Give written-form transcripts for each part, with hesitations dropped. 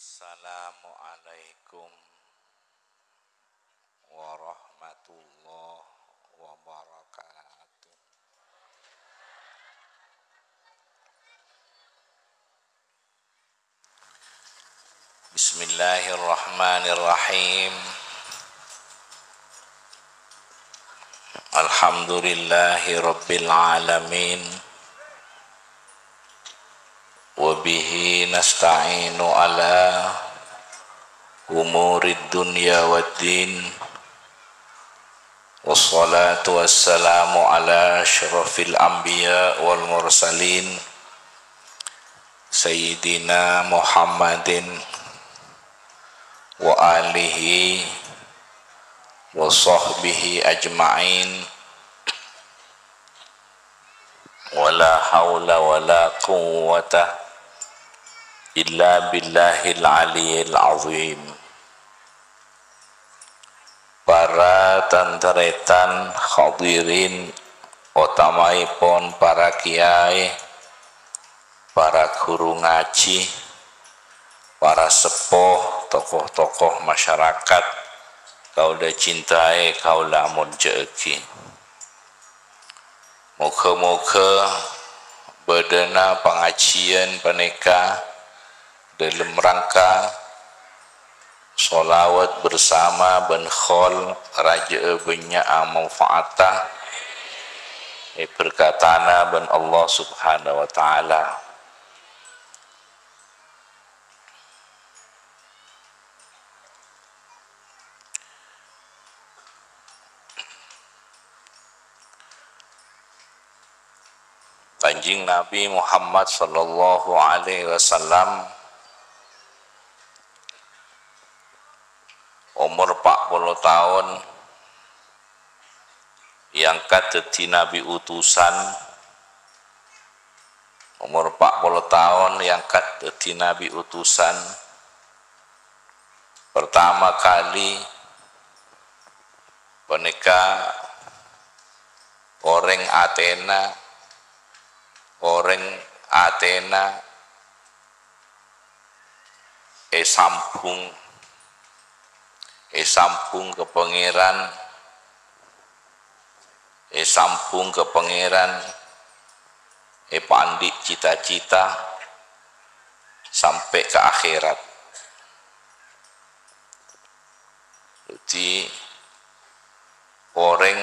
Assalamualaikum warahmatullahi wabarakatuh. Bismillahirrahmanirrahim. Alhamdulillahi rabbil alamin. Wabihi nasta'inu ala umurid dunya waddin. Wassalatu wassalamu ala asyrafil anbiya wal mursalin Sayyidina Muhammadin wa alihi wa sahbihi ajma'in. Wala hawla wala quwwata illa billahil aliyyil azim. Para tantaretan hadirin utamaipun para kiai, para guru ngaji, para sepuh, tokoh-tokoh masyarakat, kaula cintai, kaula amun jeeki. Moga-moga bedana pengajian paneka dalam rangka solawat bersama ben khol raja benya manfaatah berkatana ben Allah subhanahu wa ta'ala. Kanjeng Nabi Muhammad sallallahu alaihi wasallam umur 40 tahun yang dadi nabi utusan. Umur 40 tahun yang dadi nabi utusan. Pertama kali menika orang Athena sambung ke pangeran pandik cita-cita sampai ke akhirat. Jadi orang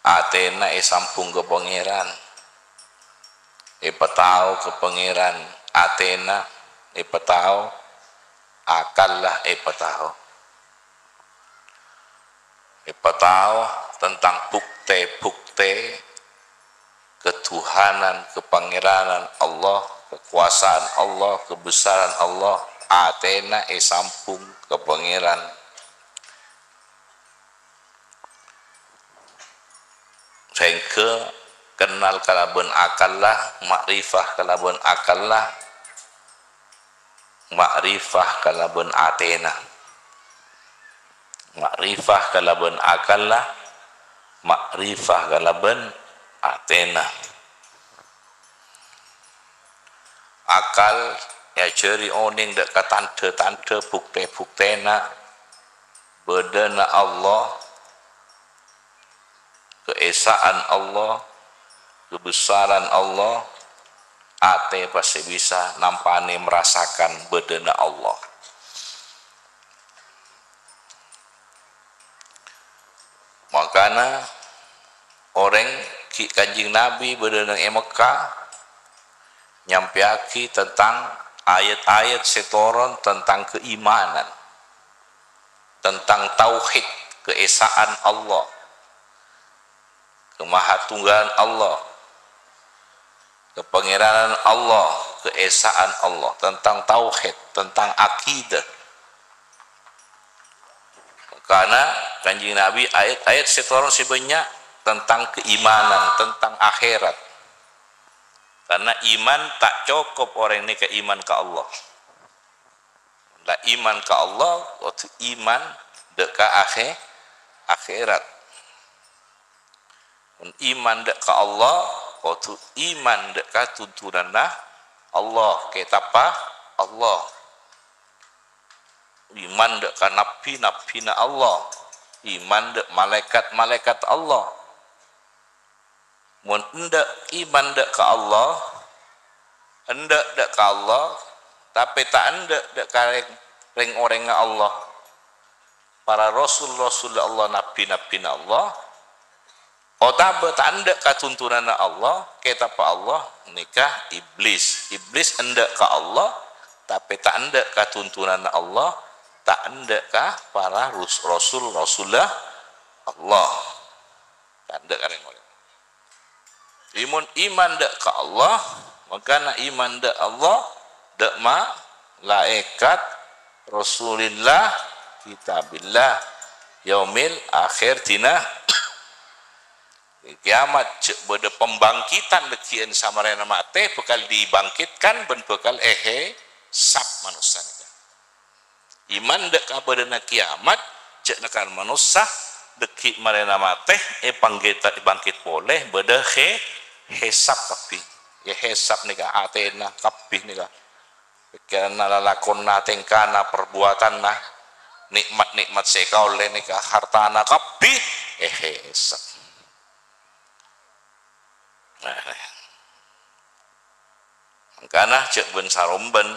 Athena sambung ke pangeran petau ke pangeran Athena petau akallah petau tentang bukti ketuhanan, kepangeranan Allah, kekuasaan Allah, kebesaran Allah. Athena sambung ke pangeran. Sehingga kenal kalaban akallah, makrifah kalaban akallah, makrifah kalaban Athena. Makrifah kalaban akallah, makrifah kalaban Athena. Akal ya ceri oning dek tanda-tanda bukti-buktena bedana Allah, keesaan Allah, kebesaran Allah. Ate pasti bisa nampani merasakan bedana Allah. Makanya orang Kanjeng Nabi bedana Mekah nyampiaki tentang ayat-ayat setoron tentang keimanan, tentang tauhid, keesaan Allah, kemahatunggalan Allah, kepangeranan Allah, keesaan Allah, tentang tauhid, tentang akidah. Karena Kanjeng Nabi ayat-ayat setoran sebanyak tentang keimanan, tentang akhirat. Karena iman tak cukup orang ini ke iman ke Allah. Lah iman ke Allah, waktu iman dekat akhirat. Iman dekat Allah, iman dekat tuntunan Allah ketapa Allah iman dek ka nabi na Allah, iman dek malaikat Allah. Mun endak iman dek ka Allah, endak dek ka Allah, tapi tak endak dek ka ring orang Allah, para rasul Allah, nabi Allah, otabe tak endak ka tuntunan Allah, kita pa Allah nikah iblis endak ka Allah, tapi tak endak ka tuntunan Allah, tak endak ka para rasulullah Allah, tak endak ka ring orang. Iman dek ka Allah, maka na iman dek Allah, dek malaikat, Rasulillah, kitabillah, yaumil akhir tina kiamat, cek beda pembangkitan dekian samarena mate bekal dibangkitkan ben bekal sab manusia. Iman dek ka bedana kiamat cek nekan manusia deki marena mate panggita dibangkit boleh beda hesab kapi ya hesab nika atena kapi nika pikiran lalakonna tengkana perbuatan nah nikmat sekaule nika hartana kapi hesab. Makanya cek ben saromben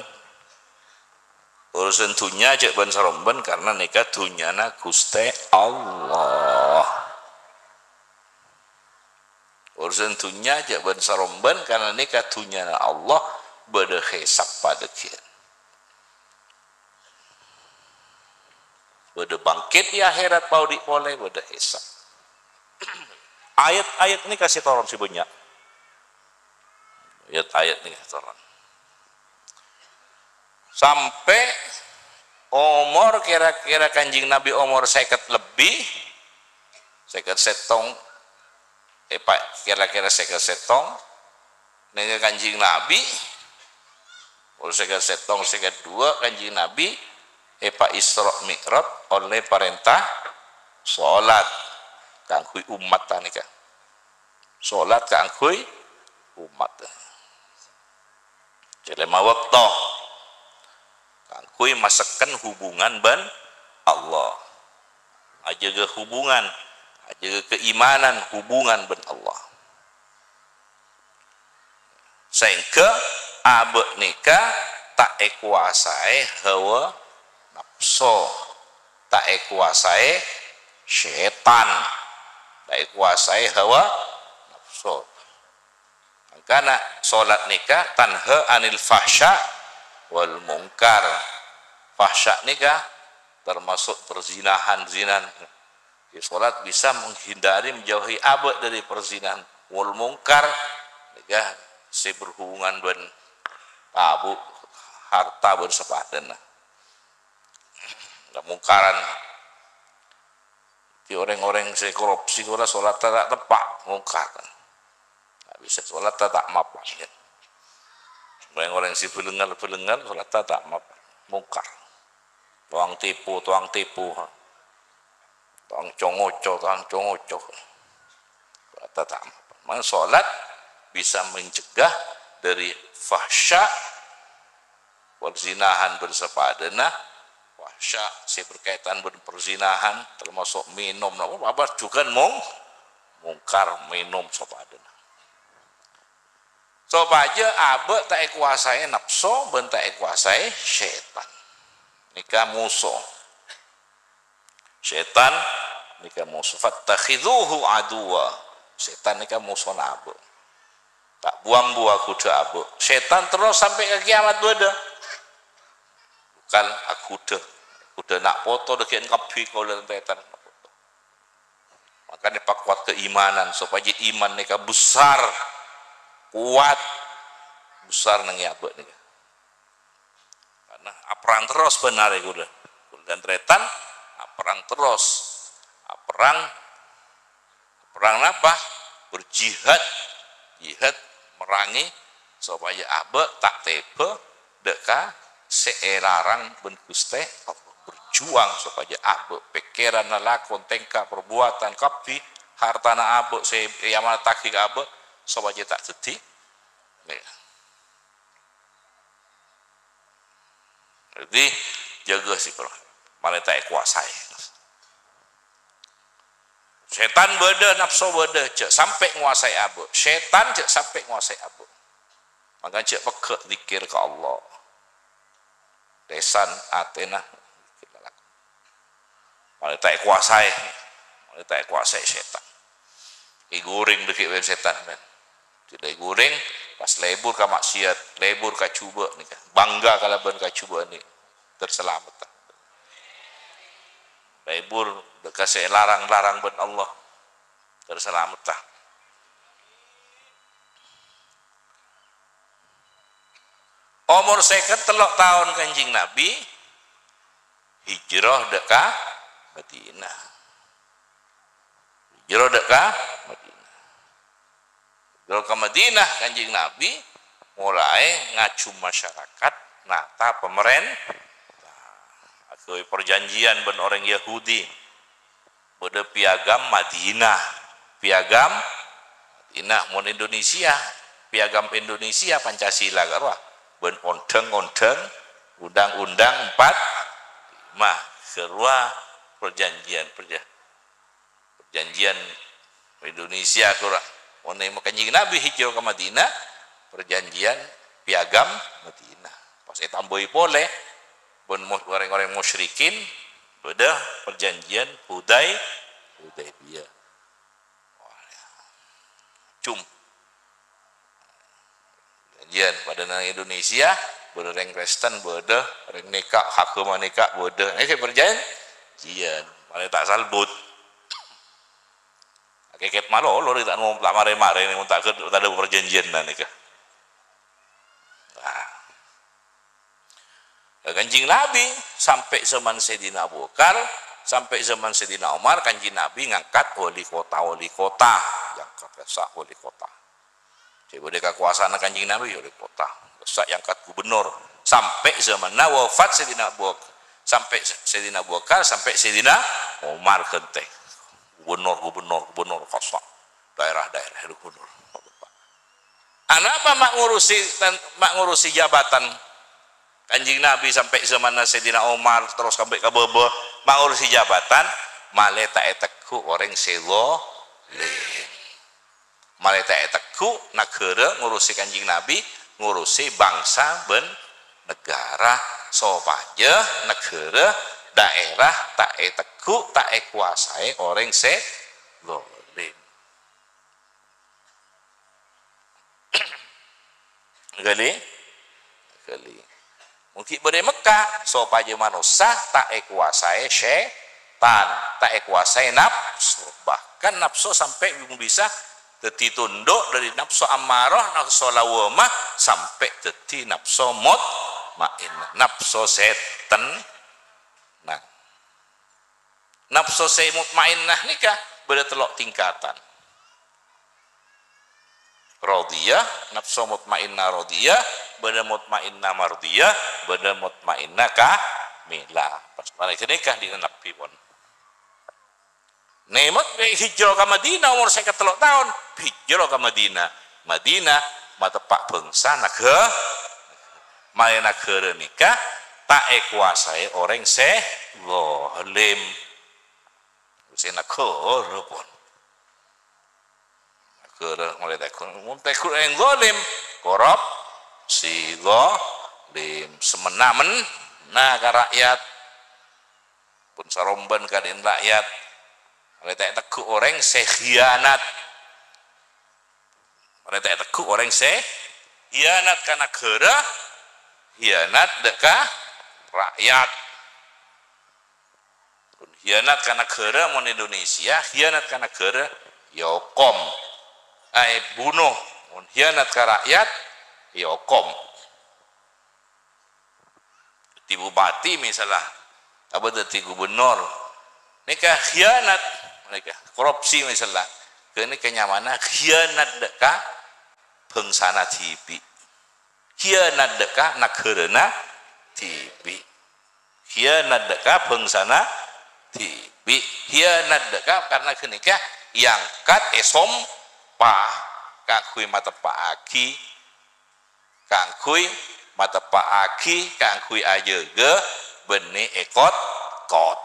urusan dunia cek ben saromben karena nika dunyana Gusti Allah. Urusan dunia cek ben saromben karena nika dunyana Allah beda hisab pada kian. Beda bangkit di akhirat paudi boleh beda hisab. Ayat-ayat ini kasih toron si banyak. Ayat ini turun sampai umur kira-kira kanjing Nabi umur 50 lebih 50 setong pak kira-kira 50 setong dengan kanjing Nabi umur 50 setong 52 kanjing Nabi pak Isra Mi'raj oleh perintah sholat kangkui umat tanika sholat kangkui umat jelema waktu kangkui masakan hubungan ban Allah aja ke hubungan aja ke keimanan hubungan ban Allah sehingga abek nikah tak kuasai hawa nafsu tak kuasai setan tak kuasai hawa nafsu. Karena sholat nikah tanha anil fahsya wal mungkar. Fahsya nikah termasuk perzinahan. Di sholat bisa menghindari menjauhi abad dari perzinahan. Wal mungkar nikah si berhubungan dengan tabu harta bersepadan. Mungkaran di orang-orang si korupsi kura sholat tak tepat mungkar. Bisa sholat tak mapan ya. Orang-orang si belengar sholat tak mapan mungkar. Tuang tipu tuang congoco sholat tak mapan. Maka sholat bisa mencegah dari fahsya perzinahan bersepadana fahsya si berkaitan dengan perzinahan termasuk minum apa juga mungkar minum sepadana. Supaya abe tak kuasai nafsu ben tak kuasai setan. Nika musuh. Setan nika musuh. Fattakhidhuhu aduwa. Setan nika musuh abe. Tak buang-buang kuda abe. Setan terus sampai ke kiamat beda. Bukan kuda nak foto dekian kapi kau lentetan. Makanya pak kuat keimanan supaya iman nika besar. Kuat besar nang abek nih karena perang terus benar ya udah dan tretan perang terus perang apa berjihad merangi supaya abek tak tebe deka seelarang ben Gusti berjuang supaya abek pikiran lakon tengka perbuatan kapi hartana abek se yaman takik abek supaya tak jadi jadi jaga sih bro malah tak kuasai. Setan beda, nafsu beda, cek sampai nguasai abu. Setan cek sampai nguasai abu. Maka cek pekek zikir ke Allah. Desan atena malah tak kuasai. Malah tak kuasai setan. Iguring dikit ben setan ben. Tidak iguring pas lebur ka maksiat, lebur ka cuba nih kan. Bangga kalau ben ka cuba ni terselamat. Lebur dekase larang-larang ben Allah terselamat tah. Umur 53 tahun Kanjeng Nabi hijrah deka Madinah. Hijrah deka Madinah. Hijrah ke Madinah Kanjeng Nabi mulai ngacu masyarakat nata pemerintah. Aku perjanjian ben orang Yahudi pada piagam Madinah. Piagam Madinah mun Indonesia, piagam Indonesia Pancasila karwa ben ondeng-ondeng undang-undang 45 serua perjanjian Indonesia kurang onai Kanjeng Nabi hijrah ke Madinah perjanjian piagam Madinah pas tamboi boleh ben orang-orang musyrikin beda perjanjian Hudaybiyah cum perjanjian pada Indonesia beda orang Kristen beda orang nikah hak nikah beda ini perjanjian malah tak salbut keket malo lo tak mau tak mare-mare ini tak ada perjanjian dan nikah. Kanjeng Nabi sampai zaman Sayyidina Abu Bakar sampai zaman Sayyidina Umar Kanjeng Nabi ngangkat wali kota yang kesak wali kota. Coba deka kekuasaan Kanjeng Nabi wali kota, kesak yang kat gubernur sampai zaman wafat Sayyidina Abu Bakar sampai Sayyidina Abu Bakar sampai Sayyidina Umar kenteng. Gubernur kosong daerah-daerah gubernur. Apa mak ngurusi jabatan Kanjeng Nabi sampai zaman Sayyidina Umar terus sampai ke bebe mak ngurusi jabatan malah tak eteku orang selo malah tak eteku negara ngurusi Kanjeng Nabi ngurusi bangsa ben negara sopaja negara daerah tak eteku tak kuasai orang selolim. Gali mungkin pada Mekah sopaja manusia tak kuasai setan tak kuasai nafsu bahkan nafsu sampai bisa dadi tunduk dari nafsu amarah nafsu lawamah sampai dadi nafsu mutmainnah nafsu setan. Nah, nafsu mutmainnah nikah beda telok tingkatan. Radiyah, nafsu mutmainnah radiyah, beda mutmainnah mardiyah, beda mutmainnah kamilah. Pas mereka nikah di Nabi pun. Nemat hijrah ke Madinah umur 53 tahun, hijrah ke Madinah. Madinah mata pak bangsa negara, maya negara nikah tak kuasai orang selolim. Negara pun. Negara mulai tekun yang zalim, korupsi, zalim, semenamen, nah ke rakyat pun saromban kadin rakyat. Mulai teku orang sekhianat. Mulai teku orang sekhianat ke negara, hianat deka rakyat. Hianat ke negara mon Indonesia, hianat ke negara yokom. Bunuh, hianat ke rakyat, yokom. Di bupati misalnya, apa di gubernur, mereka hianat, mereka korupsi misalnya, ini kenyamanan hianat deka bangsana tibi, hianat deka negara tibi, hianat deka bangsana tibi, hianat deka karena kenikah yang kat esom pa kakui mata paaki kakui mata paaki kakui aja ge beni ekot rekod.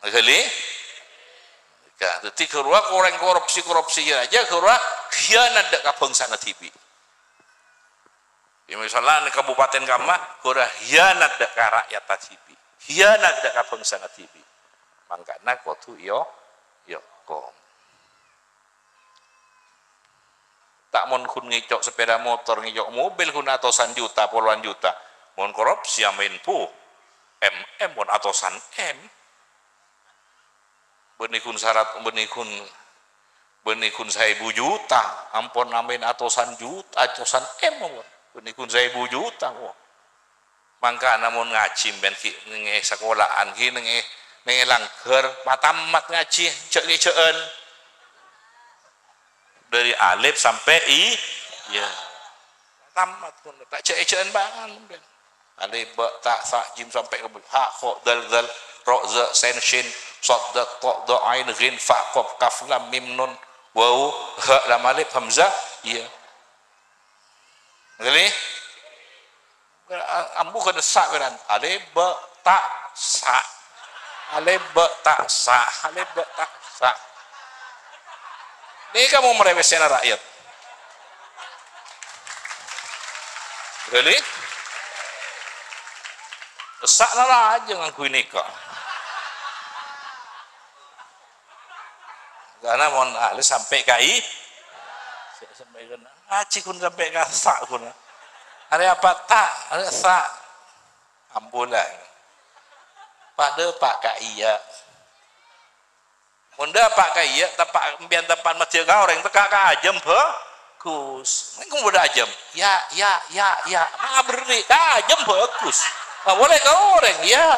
Kali jadi kerua orang korupsi aja kerua khianat dak kabangsa na TV. Misalnya di kabupaten kama kerua khianat dak ka rakyat TV. Khianat dak kabangsa na TV. Mangkana kudu yo kom. Tak mon kun ngicok sepeda motor, ngicok mobil kun atusan juta, puluhan juta. Mon korupsi amin pu. Mon atusan M. Benikun syarat benikun 1.000 juta, ampun amin atusan juta, atusan M benikun 1.000 juta kok. Mangka namun ngaji ben nge sekolahan ki nge langgar patamat ngaji cek-ceken dari alif sampai i ya tamat pun tak cek-ceken banget ben alif ba ta sa jim sampai ke ha kha dal ra za sin shin sad da ta da ain ghin fa qaf kaf lam mim nun waw ha lam alif hamzah iya ngerti ambu kena sa beran alif ba ta sa alif ba ta sa alif ba ta sa ini kamu meremehkan rakyat really sak lah aja ngaku ini kok karena mohon ahli sampai kai sampai kena ngaji kun sampai ke sak kun ada apa tak ada sak ambulan pada pak kaya munda pak kaya tempat ambian tempat masjid kau orang tekak ka ajem bagus engkau muda ajem ya nah beri ka ajem bagus nah, boleh kau orang ya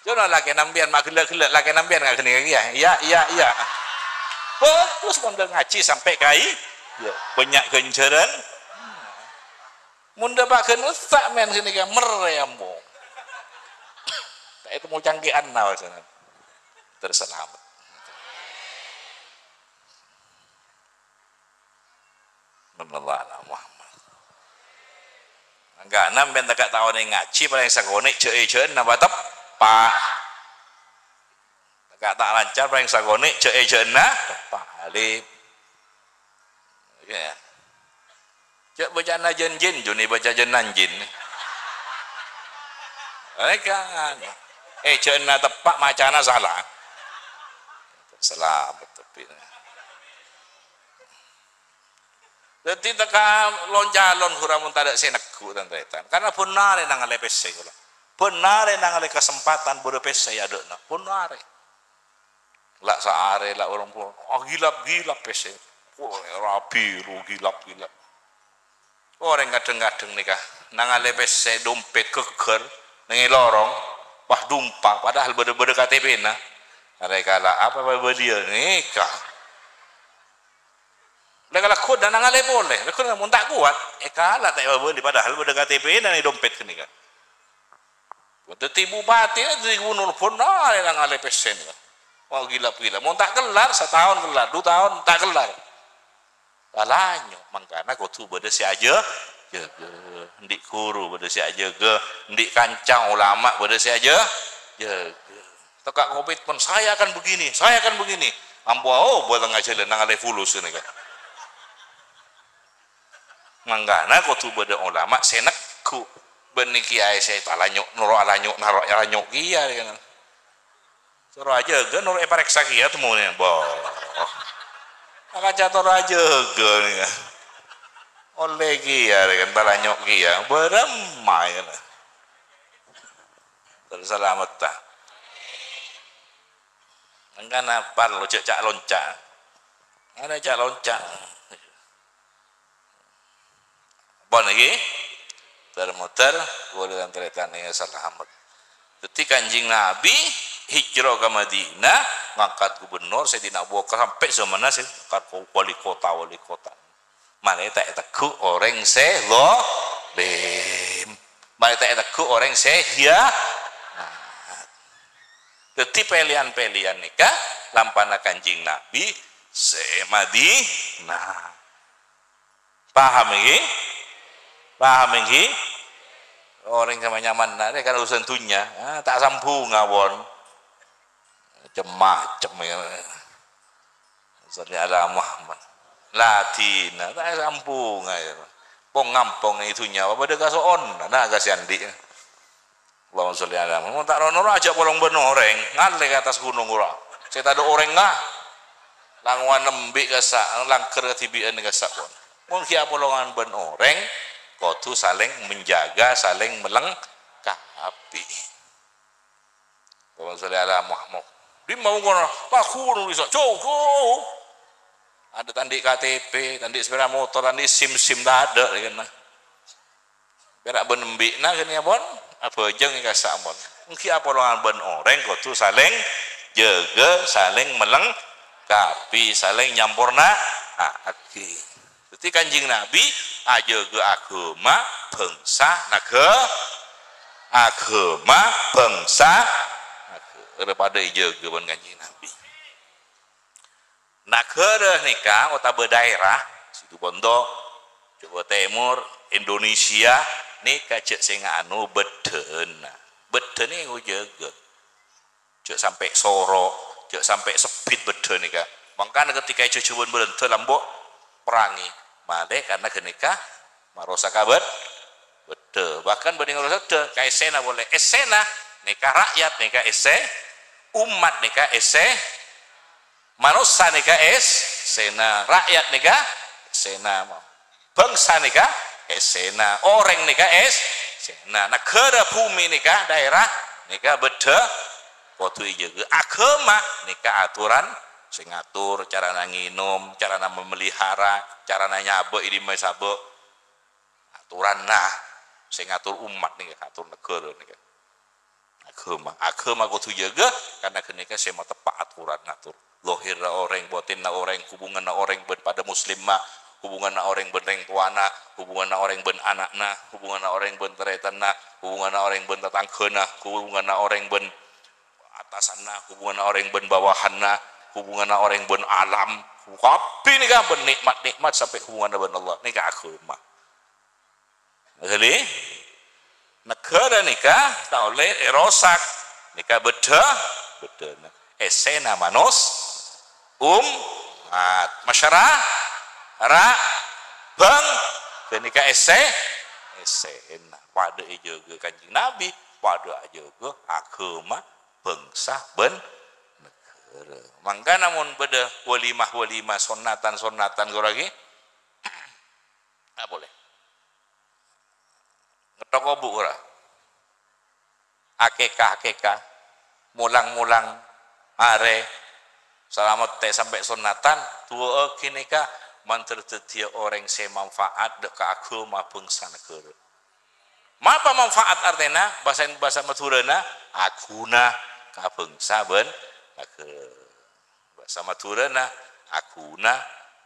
jangan lagi nambian mak gelak lagi nambian nggak kena ya bagus munda ngaji sampai kai ya banyak genceran munda pak kena sak men sini kan merembo tak itu mau cangkihan nawal sana terselamat menelalah Muhammad enggak nambian tak tahu nih ngaji paling sagonik cek napa tepak tak lancar paling sagonik cek nah tepak alif ya cek baca najen jin juni baca jenan jin mereka cek na tepak macana salah tapi jadi teka lonjalon huramun tak ada senekku dan retan karena benar nang ale pese kula benar nang ale kesempatan bodo pese ada nak benar lak saare lak orang pun gilap pese rapi gilap orang kadang-kadang nikah nang ale pese dompet keker nang lorong wah dumpang padahal bodo KTP na mereka lah apa dia nikah mereka lah kod dan nangale boleh mereka lah mau tak kuat kalah tak boleh padahal bodo KTP dan dompet kini kan waktu tibu bati dari gunung pun nangale pesen mau gila mau tak kelar setahun kelar 2 tahun tak kelar balanya mangkana kau tu bodo si aja ndik guru bodo si aja ndik kancang ulama bodo si aja tekak komitmen saya akan begini ampu buat ngajarin nang ada fulus ini kan manggana kau tu beda ulama senekku beniki ay saya talanyuk noro alanyuk narok alanyuk kia kan suruh aja kan noro epareksa kia temunya boh maka catur aja kan oleh kia kan talanyuk kia beremai kan terselamat tak enggak apa lo cak loncat ada cak loncat bon lagi termuter boleh antretan ya selamat ketika Kanjeng Nabi hijrah ke Madinah ngangkat gubernur Sayyidina Abu Bakar sampai zamana sih ngangkat wali kota malah tak teguh orang selolim malah tak teguh orang sehia Deti pelian-pelian nikah lampana Kanjeng Nabi se Madinah. Paham ini? Paham ini? Orang sama nyaman nah, kan urusan tunya tak sambung ngawon macam ya Sallallahu ala Muhammad Latina tak sambung aja pong ngampong itunya apa dia kasoon nah kasih andi Allahumma sholli ala Muhammad tak rono aja bolong benoreng ngale ke atas gunung ora saya tak ada orang ngah langwan lembik kasak langker ketibian kasak pun mungkin bolongan benoreng kau tu saling menjaga saling melengkapi Allahumma sholli ala Muhammad di mau ngono aku nulis cukup ada tandik KTP, tandik sepeda motor, tandik SIM tak ada kan. Berak benembik nah kan ya bon, apa aja yang kasak bon. Mungkin apa orang ben orang kau tu saling jaga, saling melengkapi, saling nyampurna. Aki. Jadi kanjing Nabi aja ke agama bangsa naga agama bangsa daripada jaga bon kanjing Nabi. Negara nikah kota berdaerah situ Bondo Jawa Timur Indonesia nikah cek sing anu beden ini gue jaga cek sampai sorok cek sampai sepit beden nikah makanya ketika itu coba berhenti lambok perangi malah karena kenikah marosa kabet bede bahkan banding marosa bede kayak esena boleh esena nikah rakyat nikah ese umat nikah ese manusia nikah sena rakyat nikah sena bangsa nikah sena orang nikah sena negara bumi nikah daerah nikah beda waktu itu agama nikah aturan sing ngatur cara nginum cara memelihara cara nyabek ini sabek aturan nah sing ngatur umat nikah atur negara nikah agama kudu jaga karena kenika saya mau tepat aturan ngatur lohir orang batin orang hubungan orang ben pada muslim mah hubungan orang ben reng tuana hubungan orang ben anakna hubungan orang ben teretana hubungan orang ben tetanggana hubungan orang ben atasanna hubungan orang ben bawahanna hubungan orang ben alam tapi ni kan ben nikmat sampai hubungan ben Allah ni kan agama jadi negara nikah tak oleh erosak nikah beda esena manus masyarakat bang kenika esena pada juga kanjeng Nabi pada juga agama bangsa ben negara mangga namun beda walimah sunatan kau lagi tak boleh ngetok obu ora akekah mulang are selamat teh sampai sunatan tua kini kah manter tetia orang saya manfaat dek agama bangsa negara apa manfaat artinya bahasa Madurana aguna ka bangsa ben negara bahasa Madurana aguna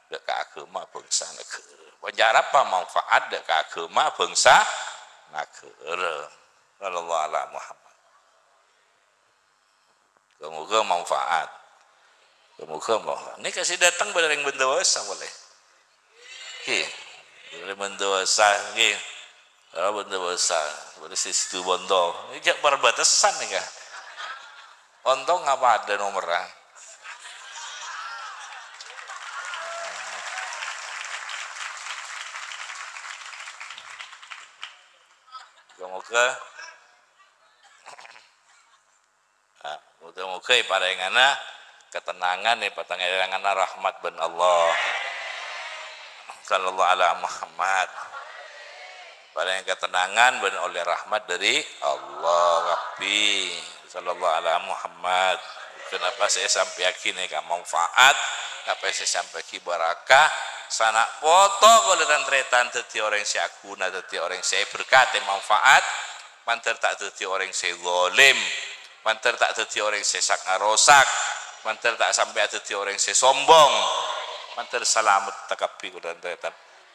dek agama bangsa negara wajar apa manfaat dek agama bangsa negara sallallahu ala Muhammad semoga manfaat ini kasih datang pada yang bendawasa boleh boleh bendawasa kalau bendawasa boleh situ bondo ini jak perbatasan nih kah ontong apa ada nomornya muka pada yang anak ketenangan nih patangan rahmat ben Allah sallallahu ala Muhammad pada yang ketenangan ben oleh rahmat dari Allah Rabbi sallallahu ala Muhammad kenapa saya sampai yakin nih manfaat kenapa saya sampai ki barakah sanak foto kalau tretan teti orang saya guna teti orang saya berkat manfaat manter tak teti orang saya zalim manter tak teti orang saya sak ngarosak manter tak sampai teti orang saya sombong manter selamat takapi kudan tretan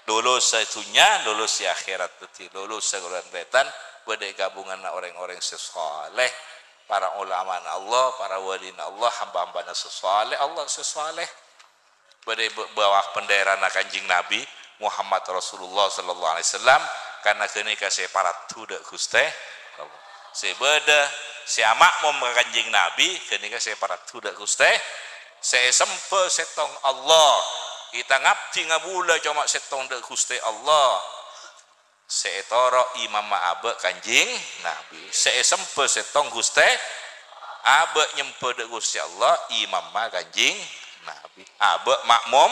lulus seitunya lulus di akhirat teti lulus kudan tretan pada gabungan orang-orang sesoleh para ulama Allah para wali Allah hamba-hamba sesoleh Allah sesoleh pada bawah pendera Kanjeng Nabi Muhammad Rasulullah sallallahu alaihi wasallam karena kenika separat tudak Gusti Allah. Sebeda sia makmum kanjing Nabi kenika separat tudak Gusti saya sempe setong Allah kita ngabdi ngabula cuma setong dek Gusti Allah seetoro imam abe kanjing Nabi saya sempe setong Gusti abe nyempe dek Gusti Allah imam kanjing Nabi abe makmum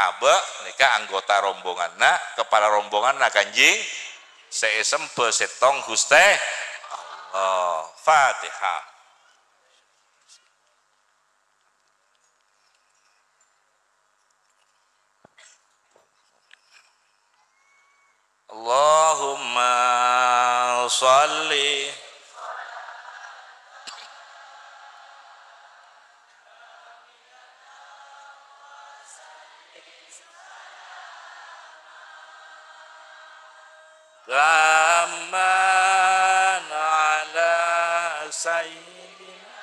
abe nika anggota rombongan kepala rombongan kanjing saya sempe setong Gusti Allah. Fatihah. Allahumma sholli Ramman ala sayyidina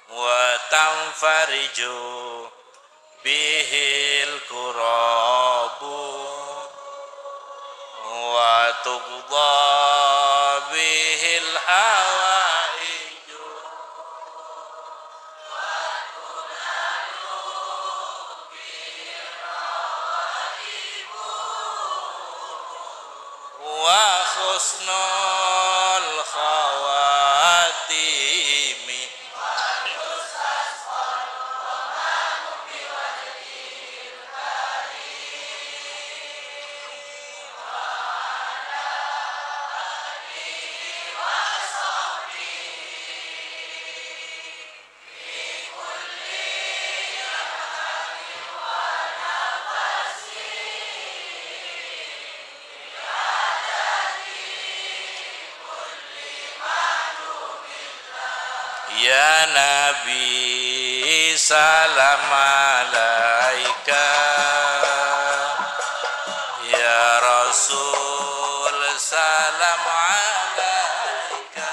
wa tanfariju bihil kurabu wa tuqda bihil hawaiju wa husnul khawatimi Ya Nabi salam alaika Ya Rasul salam alaika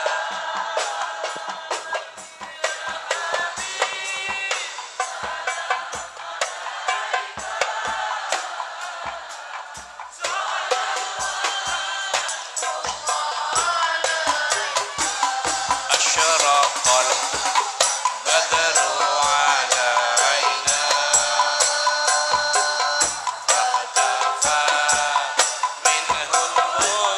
Asyraqal badru alaina fahtafa minhul budur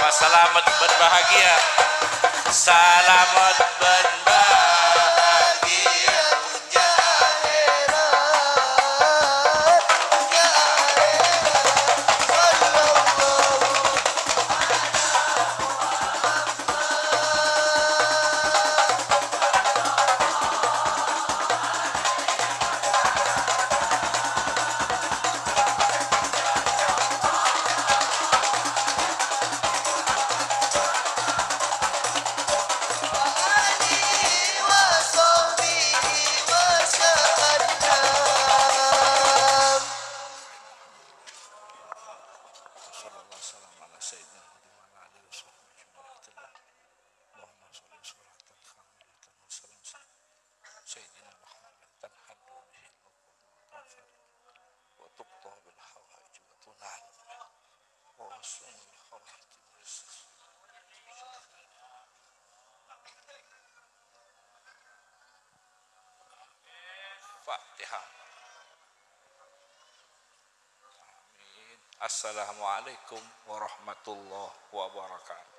selamat berbahagia selamat berbahagia punya akhirat sallallahu alaihi wasallam ala sayyidina Muhammad wa ala alihi wasallam. Allahumma shalli sholatan kamilatan wa salam sayyidina Muhammad tanhadu bihi al-uqud wa tuqta bil hawaij wa tunal wa usul khawatim Fatihah. Amin. Assalamualaikum warahmatullahi wabarakatuh.